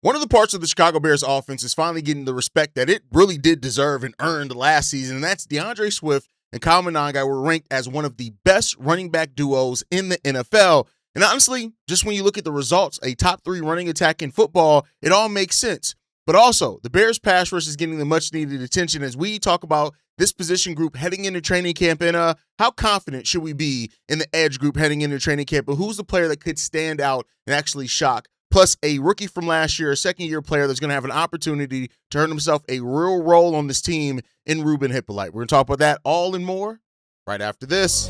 One of the parts of the Chicago Bears offense is finally getting the respect that it really did deserve and earned last season, and that's DeAndre Swift and Kyle Monangai were ranked as one of the best running back duos in the NFL. And honestly, just when you look at the results, a top 3 running attack in football, it all makes sense. But also, the Bears pass rush is getting the much-needed attention as we talk about this position group heading into training camp, and how confident should we be in the edge group heading into training camp, and who's the player that could stand out and actually shock? Plus a rookie from last year, a second-year player that's going to have an opportunity to earn himself a real role on this team in Ruben Hippolyte. We're going to talk about that all and more right after this.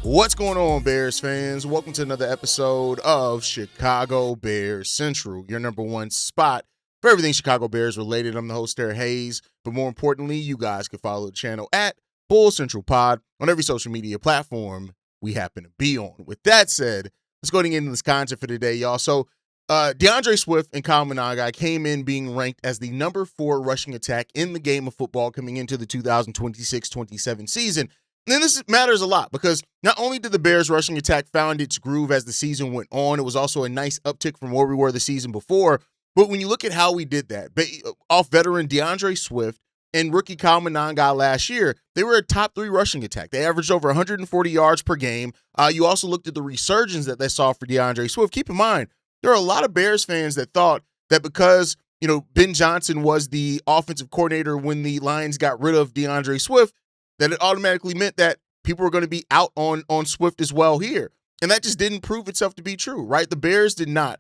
What's going on, Bears fans? Welcome to another episode of Chicago Bears Central, your number one spot for everything Chicago Bears related. I'm the host there, Haize, but more importantly, you guys can follow the channel at Bull Central Pod on every social media platform we happen to be on. With that said, let's go ahead and get into this content for today, y'all. So, DeAndre Swift and Kyle Monangai came in being ranked as the number 4 rushing attack in the game of football coming into the 2026-27 season. And this matters a lot because not only did the Bears rushing attack found its groove as the season went on, it was also a nice uptick from where we were the season before. But when you look at how we did that, off veteran DeAndre Swift and rookie Kyle Monangai last year, they were a top 3 rushing attack. They averaged over 140 yards per game. You also looked at the resurgence that they saw for DeAndre Swift. Keep in mind, there are a lot of Bears fans that thought that because, Ben Johnson was the offensive coordinator when the Lions got rid of DeAndre Swift, that it automatically meant that people were going to be out on Swift as well here. And that just didn't prove itself to be true, right? The Bears did not.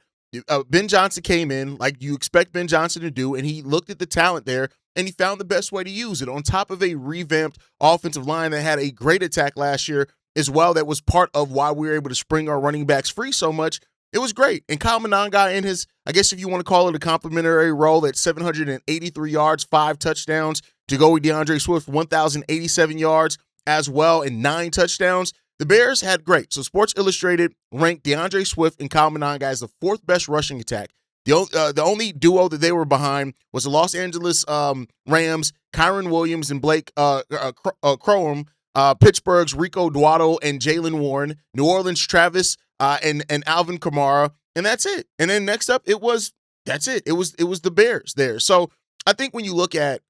Ben Johnson came in like you expect Ben Johnson to do, and he looked at the talent there, and he found the best way to use it on top of a revamped offensive line that had a great attack last year as well. That was part of why we were able to spring our running backs free so much. It was great. And Kyle Monangai in his, I guess if you want to call it a complimentary role at 783 yards, 5 touchdowns, to go with DeAndre Swift, 1,087 yards as well and 9 touchdowns. The Bears had great. So Sports Illustrated ranked DeAndre Swift and Kyle Monangai as the 4th best rushing attack. The only duo that they were behind was the Los Angeles Rams, Kyron Williams and Blake Crowham, Pittsburgh's Rico Dowdle and Jaylen Warren, New Orleans Travis and Alvin Kamara, and that's it. And then next up, it was the Bears there. So I think when you look at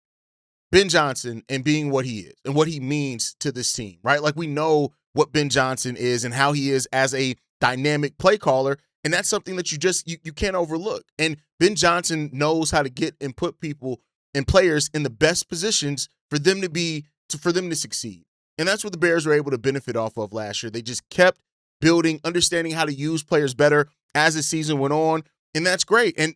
Ben Johnson and being what he is and what he means to this team, right? Like we know what Ben Johnson is and how he is as a dynamic play caller, and that's something that you can't overlook. And Ben Johnson knows how to get and put people and players in the best positions for them to succeed. And that's what the Bears were able to benefit off of last year. They just kept building, understanding how to use players better as the season went on, and that's great. And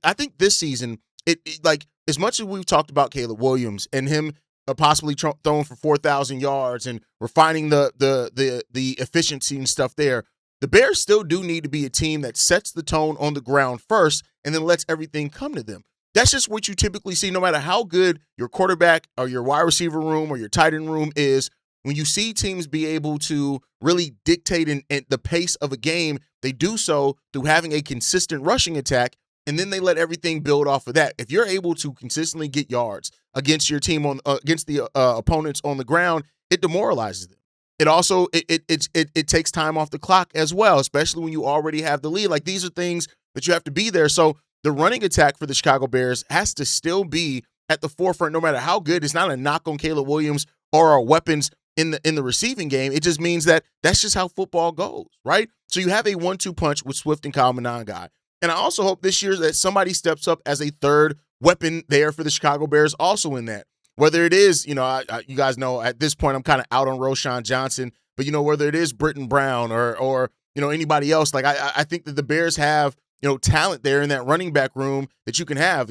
I think this season, it like as much as we've talked about Caleb Williams and him possibly throwing for 4,000 yards and refining the efficiency and stuff there, the Bears still do need to be a team that sets the tone on the ground first and then lets everything come to them. That's just what you typically see no matter how good your quarterback or your wide receiver room or your tight end room is. When you see teams be able to really dictate in the pace of a game, they do so through having a consistent rushing attack, and then they let everything build off of that. If you're able to consistently get yards against your team against the opponents on the ground, it demoralizes them. It also it takes time off the clock as well, especially when you already have the lead. Like these are things that you have to be there. So the running attack for the Chicago Bears has to still be at the forefront, no matter how good. It's not a knock on Caleb Williams or our weapons in the receiving game. It just means that that's just how football goes, right? So you have a 1-2 punch with Swift and Kyle Monangai. And I also hope this year that somebody steps up as a third weapon there for the Chicago Bears also in that. Whether it is, you guys know at this point I'm kind of out on Roschon Johnson, but, whether it is Britton Brown or anybody else, like I think that the Bears have, talent there in that running back room that you can have.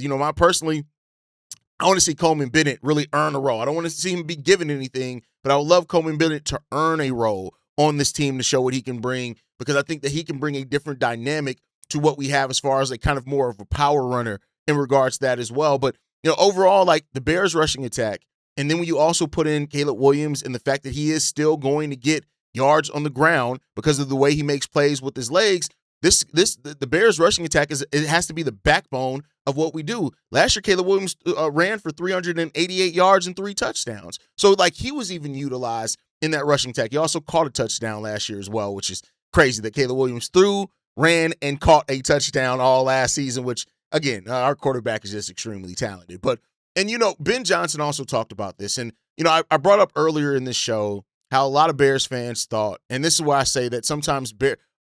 I want to see Coleman Bennett really earn a role. I don't want to see him be given anything, but I would love Coleman Bennett to earn a role on this team to show what he can bring, because I think that he can bring a different dynamic to what we have as far as a kind of more of a power runner in regards to that as well. But, overall, like the Bears rushing attack, and then when you also put in Caleb Williams and the fact that he is still going to get yards on the ground because of the way he makes plays with his legs, the Bears rushing attack it has to be the backbone of what we do. Last year, Caleb Williams ran for 388 yards and 3 touchdowns. So, like, he was even utilized in that rushing attack. He also caught a touchdown last year as well, which is crazy that Caleb Williams ran, and caught a touchdown all last season, which, again, our quarterback is just extremely talented. And Ben Johnson also talked about this. And, I brought up earlier in this show how a lot of Bears fans thought, and this is why I say that sometimes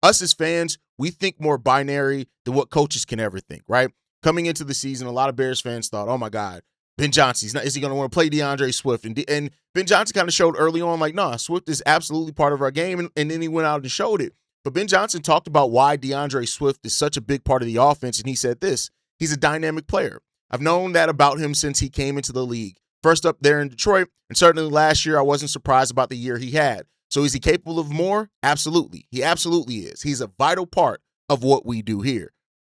us as fans, we think more binary than what coaches can ever think, right? Coming into the season, a lot of Bears fans thought, oh my God, Ben Johnson, is he going to want to play DeAndre Swift? And Ben Johnson kind of showed early on, like, no, Swift is absolutely part of our game. And then he went out and showed it. But Ben Johnson talked about why DeAndre Swift is such a big part of the offense. And he said this: he's a dynamic player. I've known that about him since he came into the league. First up there in Detroit, and certainly last year, I wasn't surprised about the year he had. So is he capable of more? Absolutely. He absolutely is. He's a vital part of what we do here.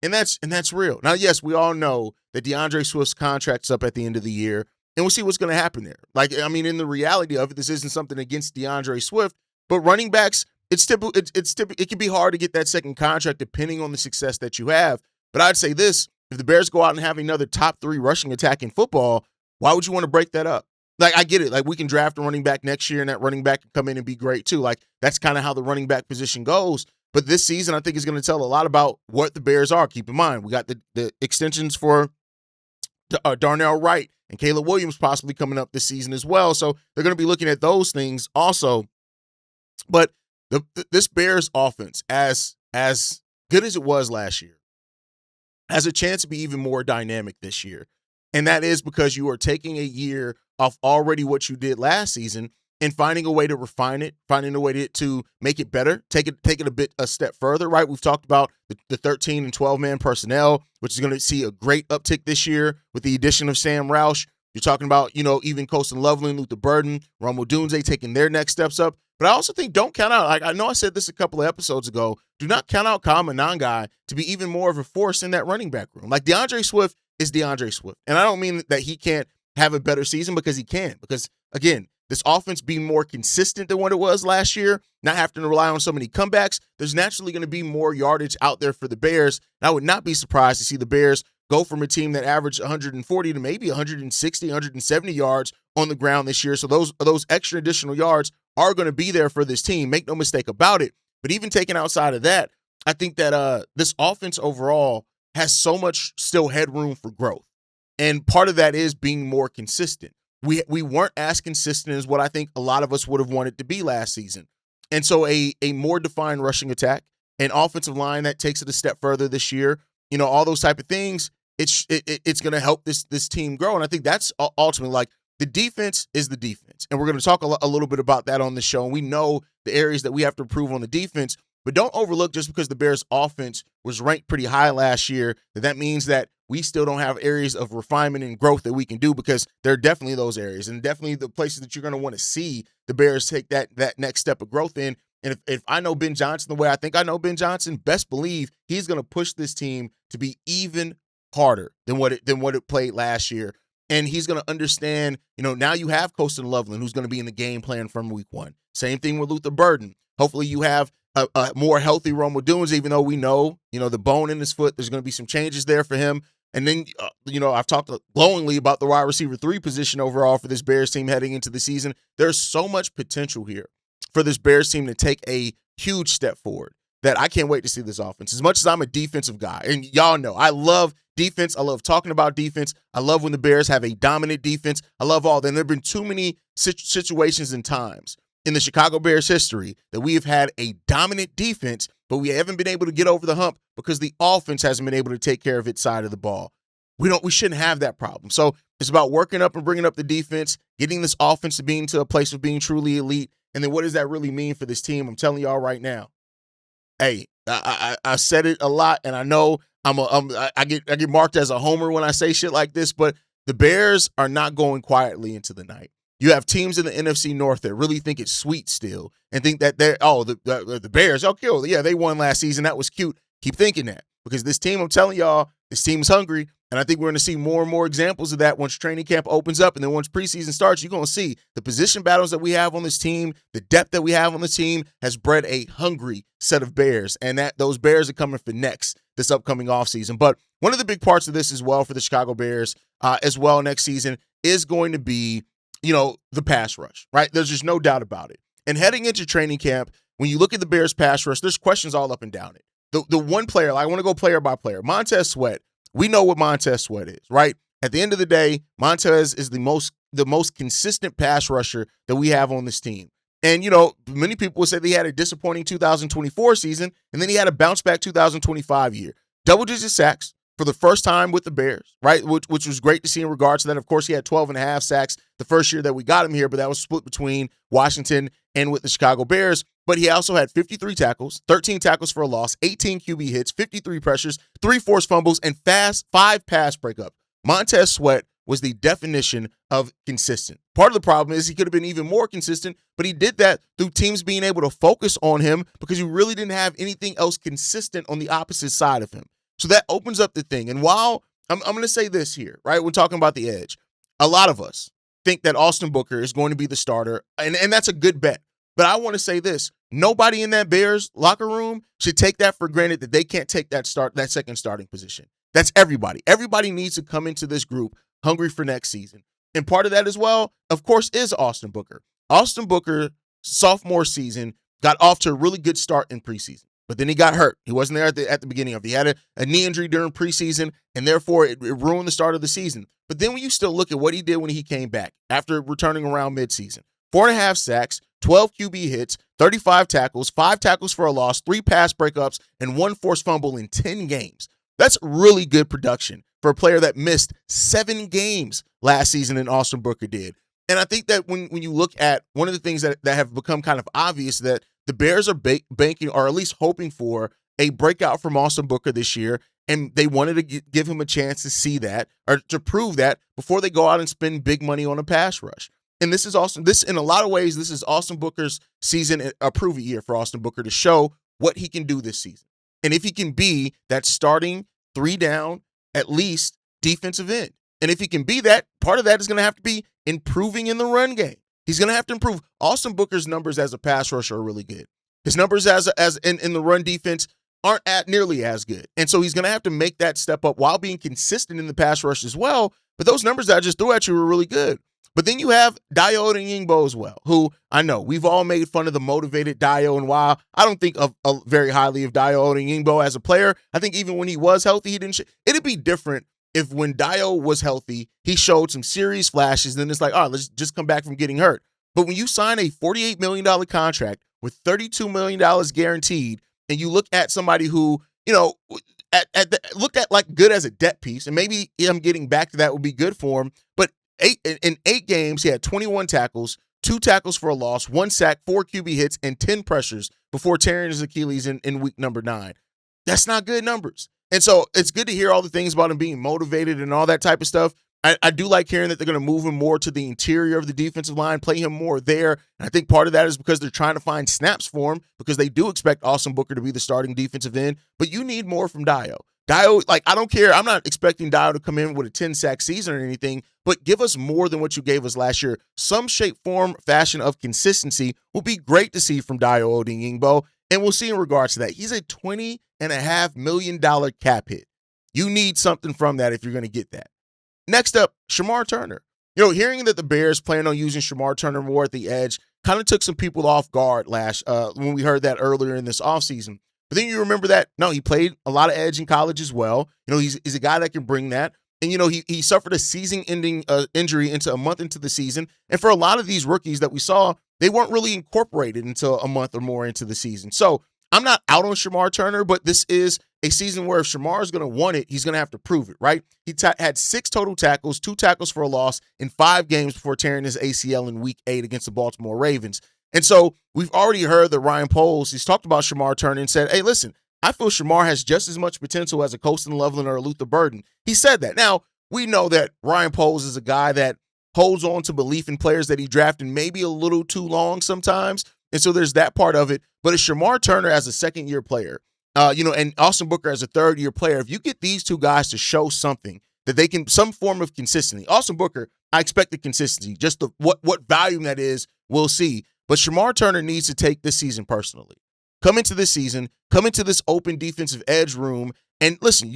And that's real. Now, yes, we all know that DeAndre Swift's contract's up at the end of the year, and we'll see what's going to happen there. Like, I mean, in the reality of it, this isn't something against DeAndre Swift, but running backs, it can be hard to get that second contract depending on the success that you have. But I'd say this: if the Bears go out and have another top 3 rushing attack in football, why would you want to break that up? Like, I get it. Like, we can draft a running back next year, and that running back can come in and be great too. Like, that's kind of how the running back position goes. But this season, I think, is going to tell a lot about what the Bears are. Keep in mind, we got the extensions for Darnell Wright and Caleb Williams possibly coming up this season as well. So they're going to be looking at those things also. But this Bears offense, as good as it was last year, has a chance to be even more dynamic this year. And that is because you are taking a year off already what you did last season and finding a way to refine it, finding a way to make it better, take it a step further, right? We've talked about the 13 and 12-man personnel, which is going to see a great uptick this year with the addition of Sam Roush. You're talking about, even Colston Loveland, Luther Burden, Rome Odunze taking their next steps up. But I also think don't count out, like I know I said this a couple of episodes ago, do not count out Kyle Monangai to be even more of a force in that running back room. Like DeAndre Swift is DeAndre Swift. And I don't mean that he can't have a better season, because he can. Because, again, this offense being more consistent than what it was last year, not having to rely on so many comebacks, there's naturally going to be more yardage out there for the Bears. And I would not be surprised to see the Bears go from a team that averaged 140 to maybe 160, 170 yards on the ground this year. So those extra additional yards are going to be there for this team. Make no mistake about it. But even taking outside of that, I think that this offense overall has so much still headroom for growth. And part of that is being more consistent. We weren't as consistent as what I think a lot of us would have wanted to be last season. And so a more defined rushing attack, an offensive line that takes it a step further this year, all those type of things, it's going to help this team grow. And I think that's ultimately, like, the defense is the defense. And we're going to talk a little bit about that on the show. And we know the areas that we have to improve on the defense. But don't overlook, just because the Bears offense was ranked pretty high last year, that means that we still don't have areas of refinement and growth that we can do, because there are definitely those areas and definitely the places that you're going to want to see the Bears take that next step of growth in. And if I know Ben Johnson the way I think I know Ben Johnson, best believe he's going to push this team to be even harder than what it played last year. And he's going to understand, now you have Colston Loveland, who's going to be in the game plan from week 1. Same thing with Luther Burden. Hopefully you have a more healthy Rome Odunze, even though we know, the bone in his foot, there's going to be some changes there for him. And then, I've talked glowingly about the wide receiver 3 position overall for this Bears team heading into the season. There's so much potential here for this Bears team to take a huge step forward that I can't wait to see this offense. As much as I'm a defensive guy, and y'all know, I love defense. I love talking about defense. I love when the Bears have a dominant defense. I love all that. And there have been too many situations and times in the Chicago Bears history that we have had a dominant defense, but we haven't been able to get over the hump because the offense hasn't been able to take care of its side of the ball. We shouldn't have that problem. So it's about working up and bringing up the defense, getting this offense to being to a place of being truly elite. And then what does that really mean for this team? I'm telling y'all right now. Hey, I said it a lot, and I know I get marked as a homer when I say shit like this, but the Bears are not going quietly into the night. You have teams in the NFC North that really think it's sweet still and think that the Bears, okay, yeah, they won last season. That was cute. Keep thinking that, because this team, I'm telling y'all, This team's hungry. And I think we're going to see more and more examples of that once training camp opens up. And then once preseason starts, you're going to see the position battles that we have on this team, the depth that we have on the team has bred a hungry set of Bears. And that those Bears are coming for next this upcoming offseason. But one of the big parts of this as well for the Chicago Bears as well next season is going to be, the pass rush, right? There's just no doubt about it. And heading into training camp, when you look at the Bears pass rush, there's questions all up and down it. The one player, I want to go player by player, Montez Sweat. We know what Montez Sweat is, right? At the end of the day, Montez is the most consistent pass rusher that we have on this team. And, many people would say that he had a disappointing 2024 season, and then he had a bounce back 2025 year. Double-digit sacks for the first time with the Bears, right? Which was great to see in regards to that. Of course, he had 12 and a half sacks the first year that we got him here, but that was split between Washington and with the Chicago Bears. But he also had 53 tackles, 13 tackles for a loss, 18 QB hits, 53 pressures, 3 forced fumbles, and 5 pass breakups. Montez Sweat was the definition of consistent. Part of the problem is he could have been even more consistent, but he did that through teams being able to focus on him because you really didn't have anything else consistent on the opposite side of him. So that opens up the thing. And while I'm going to say this here, right? We're talking about the edge. A lot of us think that Austin Booker is going to be the starter, and that's a good bet. But I want to say this. Nobody in that Bears locker room should take that for granted that they can't take that second starting position. That's everybody. Everybody needs to come into this group hungry for next season. And part of that as well, of course, is Austin Booker. Austin Booker, sophomore season, got off to a really good start in preseason. But then he got hurt. He wasn't there at the beginning of it. He had a knee injury during preseason, and therefore it ruined the start of the season. But then when you still look at what he did when he came back after returning around midseason, 4.5 sacks, 12 QB hits, 35 tackles, 5 tackles for a loss, 3 pass breakups, and 1 forced fumble in 10 games. That's really good production for a player that missed 7 games last season than Austin Booker did. And I think that when you look at one of the things that have become kind of obvious that the Bears are banking or at least hoping for a breakout from Austin Booker this year, and they wanted to give him a chance to see that or to prove that before they go out and spend big money on a pass rush. And this is Austin. This, in a lot of ways, this is Austin Booker's season, a prove-it year for Austin Booker to show what he can do this season. And if he can be that starting 3 down, at least defensive end. And if he can be that, part of that is going to have to be improving in the run game. He's going to have to improve. Austin Booker's numbers as a pass rusher are really good. His numbers as in the run defense aren't nearly as good. And so he's going to have to make that step up while being consistent in the pass rush as well. But those numbers that I just threw at you were really good. But then you have Dayo Odeyingbo as well, who I know we've all made fun of the motivated Dayo. And while I don't think very highly of Dayo Odeyingbo as a player, I think even when he was healthy, he didn't. It'd be different if when Dayo was healthy, he showed some serious flashes. Then it's like, all right, let's just come back from getting hurt. But when you sign a $48 million contract with $32 million guaranteed, and you look at somebody who, looked at like good as a depth piece, and maybe him getting back to that would be good for him. But in 8 games, he had 21 tackles, 2 tackles for a loss, 1 sack, 4 QB hits, and 10 pressures before tearing his Achilles in week number 9. That's not good numbers. And so it's good to hear all the things about him being motivated and all that type of stuff. I do like hearing that they're going to move him more to the interior of the defensive line, play him more there. And I think part of that is because they're trying to find snaps for him because they do expect Austin Booker to be the starting defensive end. But you need more from Dayo. Dayo, I don't care. I'm not expecting Dayo to come in with a 10-sack season or anything, but give us more than what you gave us last year. Some shape, form, fashion of consistency will be great to see from Dayo Odeyingbo, and we'll see in regards to that. He's a $20.5 million cap hit. You need something from that if you're going to get that. Next up, Shamar Turner. Hearing that the Bears plan on using Shamar Turner more at the edge kind of took some people off guard when we heard that earlier in this offseason. But then you remember that, no, he played a lot of edge in college as well. He's a guy that can bring that. And, he suffered a season-ending injury a month into the season. And for a lot of these rookies that we saw, they weren't really incorporated until a month or more into the season. So I'm not out on Shamar Turner, but this is a season where if Shamar is going to want it, he's going to have to prove it, right? He had 6 total tackles, 2 tackles for a loss in 5 games before tearing his ACL in week 8 against the Baltimore Ravens. And so we've already heard that Ryan Poles, he's talked about Shamar Turner and said, hey, listen, I feel Shamar has just as much potential as a Colston Loveland or a Luther Burden. He said that. Now, we know that Ryan Poles is a guy that holds on to belief in players that he drafted maybe a little too long sometimes. And so there's that part of it. But it's Shamar Turner as a second-year player. And Austin Booker as a third-year player, if you get these two guys to show something that they can, some form of consistency. Austin Booker, I expect the consistency. Just what volume that is, we'll see. But Shamar Turner needs to take this season personally. Come into this season, come into this open defensive edge room, and listen,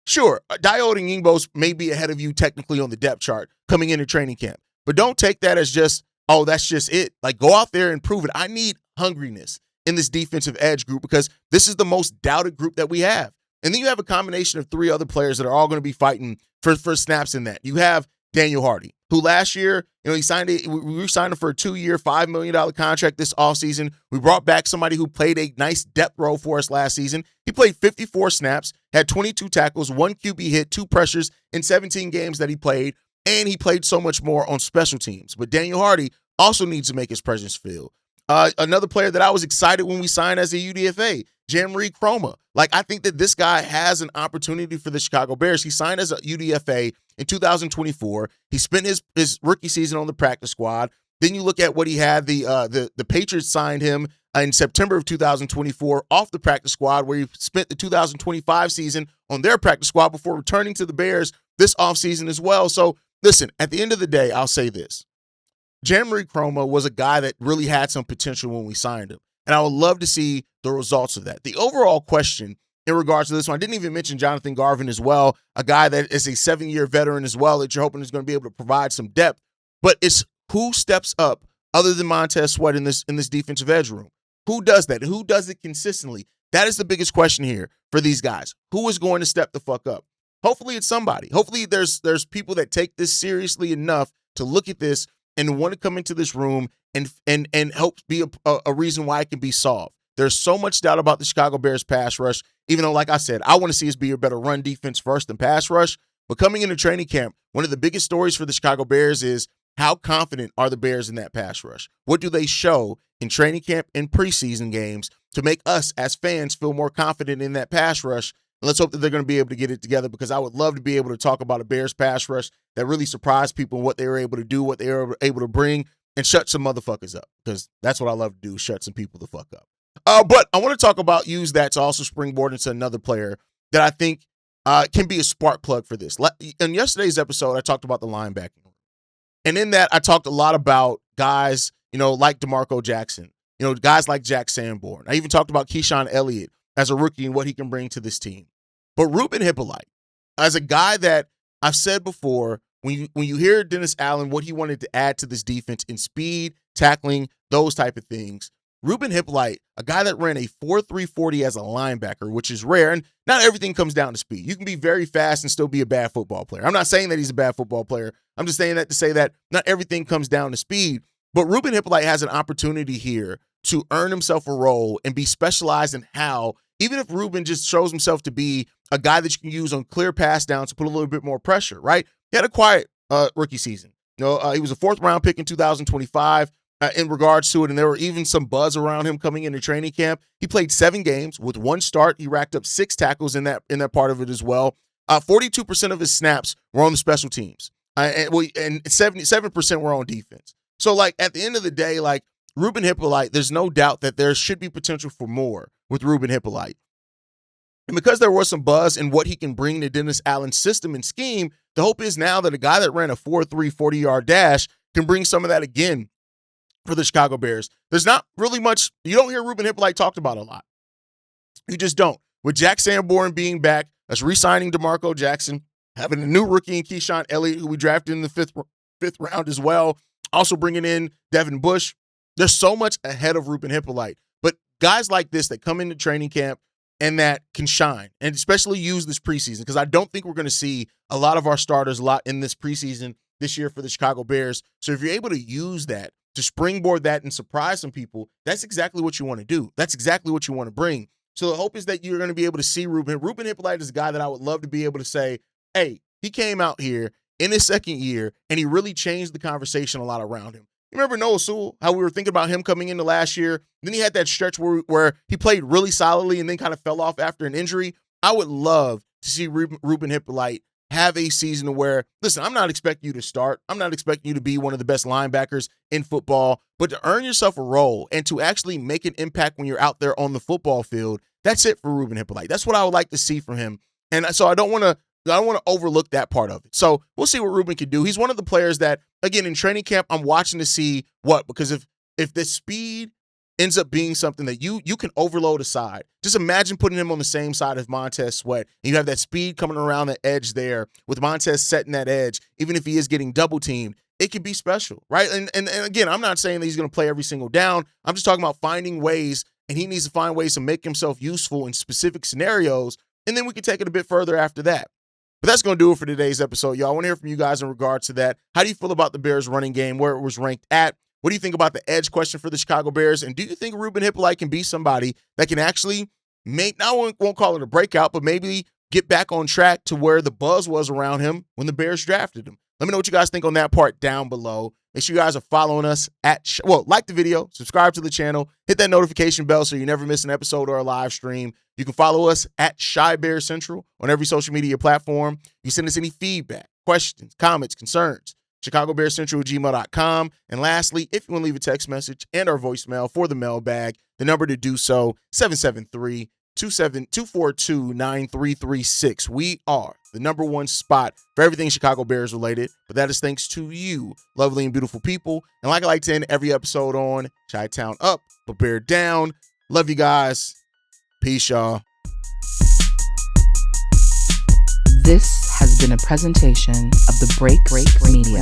sure, Diode and Yingbo's may be ahead of you technically on the depth chart coming into training camp. But don't take that as just, oh, that's just it. Like, go out there and prove it. I need hungriness in this defensive edge group because this is the most doubted group that we have. And then you have a combination of three other players that are all going to be fighting for snaps in that. You have Daniel Hardy, who last year, we signed him for a 2-year, $5 million contract this offseason. We brought back somebody who played a nice depth role for us last season. He played 54 snaps, had 22 tackles, 1 QB hit, 2 pressures in 17 games that he played, and he played so much more on special teams. But Daniel Hardy also needs to make his presence feel. Another player that I was excited when we signed as a UDFA, Jamari Chroma. I think that this guy has an opportunity for the Chicago Bears. He signed as a UDFA in 2024. He spent his rookie season on the practice squad. Then you look at what he had. The Patriots signed him in September of 2024 off the practice squad, where he spent the 2025 season on their practice squad before returning to the Bears this offseason as well. So listen, at the end of the day, I'll say this. Jamari Chroma was a guy that really had some potential when we signed him. And I would love to see the results of that. The overall question in regards to this one, I didn't even mention Jonathan Garvin as well, a guy that is a 7-year veteran as well that you're hoping is going to be able to provide some depth. But it's who steps up other than Montez Sweat in this defensive edge room? Who does that? Who does it consistently? That is the biggest question here for these guys. Who is going to step the fuck up? Hopefully it's somebody. Hopefully there's people that take this seriously enough to look at this and want to come into this room and help be a reason why it can be solved. There's so much doubt about the Chicago Bears pass rush, even though, like I said, I want to see us be a better run defense first than pass rush. But coming into training camp, one of the biggest stories for the Chicago Bears is how confident are the Bears in that pass rush? What do they show in training camp and preseason games to make us as fans feel more confident in that pass rush? And let's hope that they're going to be able to get it together, because I would love to be able to talk about a Bears pass rush that really surprised people and what they were able to do, what they were able to bring, and shut some motherfuckers up, because that's what I love to do, shut some people the fuck up. But I want to use that to also springboard into another player that I think can be a spark plug for this. In yesterday's episode, I talked about the linebacking. And in that, I talked a lot about guys, like DeMarco Jackson, guys like Jack Sanborn. I even talked about Keyshawn Elliott as a rookie and what he can bring to this team. But Ruben Hippolyte, as a guy that I've said before, when you hear Dennis Allen, what he wanted to add to this defense in speed, tackling, those type of things, Ruben Hippolyte, a guy that ran a 4.3 40 as a linebacker, which is rare, and not everything comes down to speed. You can be very fast and still be a bad football player. I'm not saying that he's a bad football player. I'm just saying that to say that not everything comes down to speed. But Ruben Hippolyte has an opportunity here to earn himself a role and be specialized in how, even if Ruben just shows himself to be a guy that you can use on clear pass downs to put a little bit more pressure, right? He had a quiet rookie season. He was a 4th-round pick in 2025 in regards to it, and there were even some buzz around him coming into training camp. He played 7 games with 1 start. He racked up 6 tackles in that part of it as well. 42% of his snaps were on the special teams, and 77% were on defense. So, at the end of the day, Ruben Hippolyte, there's no doubt that there should be potential for more with Ruben Hippolyte. And because there was some buzz in what he can bring to Dennis Allen's system and scheme, the hope is now that a guy that ran a 4.3 40-yard dash can bring some of that again for the Chicago Bears. There's not really much, you don't hear Ruben Hippolyte talked about a lot. You just don't. With Jack Sanborn being back, us re-signing DeMarco Jackson, having a new rookie in Keyshawn Elliott, who we drafted in the fifth round as well, also bringing in Devin Bush. There's so much ahead of Ruben Hippolyte. But guys like this that come into training camp and that can shine, and especially use this preseason, because I don't think we're going to see a lot of our starters a lot in this preseason this year for the Chicago Bears. So if you're able to use that to springboard that and surprise some people, that's exactly what you want to do. That's exactly what you want to bring. So the hope is that you're going to be able to see Ruben. Ruben Hippolyte is a guy that I would love to be able to say, hey, he came out here in his 2nd year, and he really changed the conversation a lot around him. You remember Noah Sewell, how we were thinking about him coming into last year? Then he had that stretch where he played really solidly and then kind of fell off after an injury. I would love to see Ruben Hippolyte have a season where, listen, I'm not expecting you to start. I'm not expecting you to be one of the best linebackers in football, but to earn yourself a role and to actually make an impact when you're out there on the football field, that's it for Ruben Hippolyte. That's what I would like to see from him. And so I don't want to overlook that part of it. So we'll see what Ruben can do. He's one of the players that, again, in training camp, I'm watching to see because if the speed ends up being something that you can overload a side. Just imagine putting him on the same side as Montez Sweat, and you have that speed coming around the edge there with Montez setting that edge, even if he is getting double teamed. It could be special, right? And again, I'm not saying that he's going to play every single down. I'm just talking about finding ways, and he needs to find ways to make himself useful in specific scenarios, and then we can take it a bit further after that. But that's going to do it for today's episode, y'all. I want to hear from you guys in regards to that. How do you feel about the Bears running game, where it was ranked at? What do you think about the edge question for the Chicago Bears? And do you think Ruben Hippolyte can be somebody that can actually make, now I won't call it a breakout, but maybe get back on track to where the buzz was around him when the Bears drafted him? Let me know what you guys think on that part down below. Make sure you guys are following us like the video, subscribe to the channel, hit that notification bell so you never miss an episode or a live stream. You can follow us at Shy Bear Central on every social media platform. You send us any feedback, questions, comments, concerns, ChicagoBearsCentral@gmail.com. And lastly, if you want to leave a text message and our voicemail for the mailbag, the number to do so, 773-242-9336. We are the #1 spot for everything Chicago Bears related, but that is thanks to you, lovely and beautiful people. And like I like to end every episode on, Chi-Town up, but Bear down. Love you guys. Peace, y'all. This has been a presentation of the Break Media.